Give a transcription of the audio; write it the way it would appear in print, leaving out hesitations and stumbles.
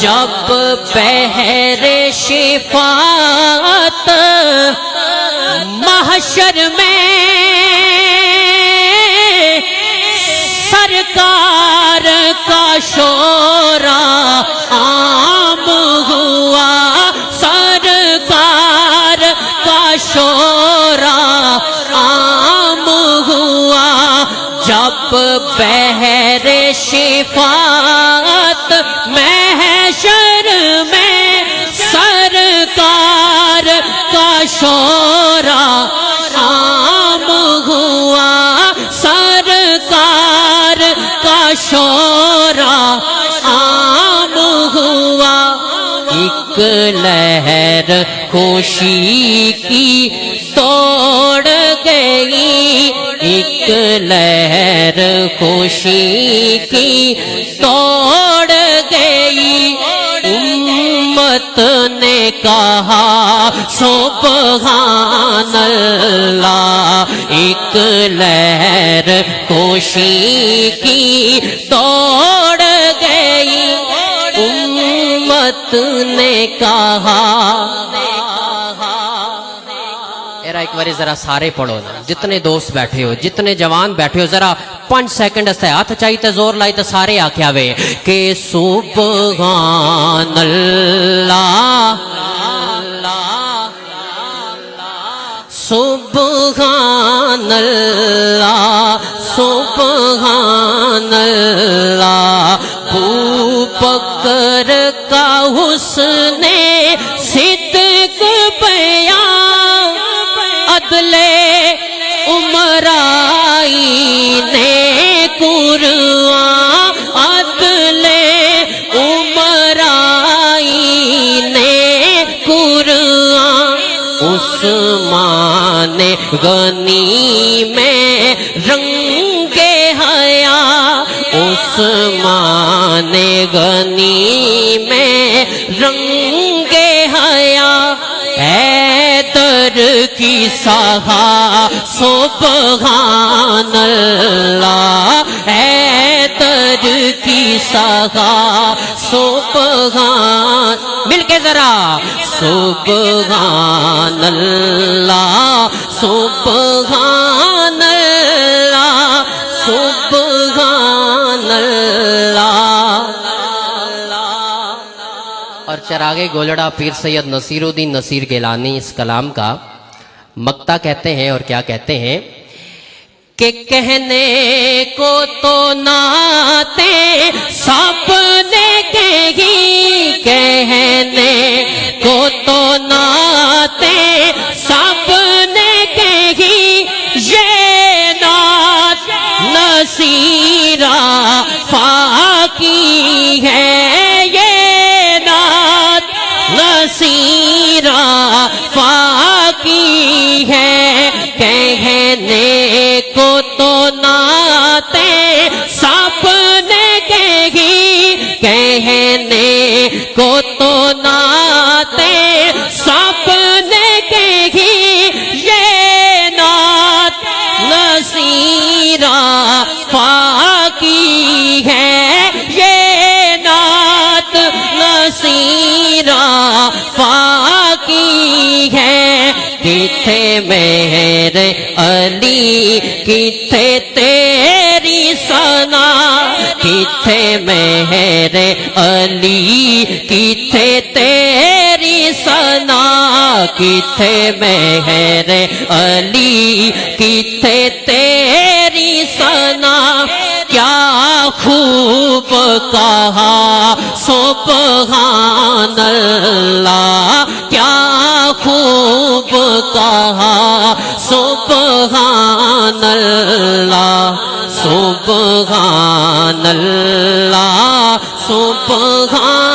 جب بحر شفاعت محشر میں سرکار کا شورا عام ہوا، سرکار کا شورا عام ہوا، جب بحر شفاعت محشر میں سرکار کا شورا عام ہوا، سرکار کا شورا عام ہوا، ایک لہر خوشی کی توڑ گئی، ایک لہر خوشی کی توڑ گئی، امت نے کہا سبحان اللہ، ایک لہر خوشی کی توڑ گئی، امت نے کہا۔ ایک باری ذرا سارے پڑھو، جتنے دوست بیٹھے ہو، جتنے جوان بیٹھے ہو، ذرا 5 سیکنڈ سے ہاتھ چاہیے زور لائی تو سارے آکھیا ہوئے کہ سبحان اللہ، سبحان اللہ، سبحان اللہ، ابو بکر کا حسن صدق بیان، عدل امرائی نے قرآن، عدل امرائی نے قرآن، عثمان غنی میں رنگ حیا، عثمان غنی میں رنگ حیا، حیدر کی سہا سبحان اللہ، حیدر کی سہا سبحان، مل کے ذرا سبحان اللہ، سبحان اللہ، سبحان اللہ۔ اور چراغ گولڑا پیر سید نصیر الدین نصیر گیلانی اس کلام کا مقطع کہتے ہیں، اور کیا کہتے ہیں کہ کہنے کو تو نعتیں سب نے کہی، کہنے کو تو نعتیں سب نے کہی، یہ نعت نصیرہ فاقی ہے، یہ نعت نصیرہ فاقی ہے، کہنے کو تو نعتیں سب نے کہی، کہنے کو تو نعتیں سب نے کہی، یہ نعت نصیرہ فاقی ہے، یہ نعت نصیرہ فاقی ہے، کتھے مہر علی کتھے تیری ثنا، کتھے مہر علی کتھے تیری ثنا، کتھے مہر علی کتھے تیری ثنا، کیا خوب کہا سبحان اللہ، کیا خوب کہا سبحان اللہ، سبحان اللہ، سبحان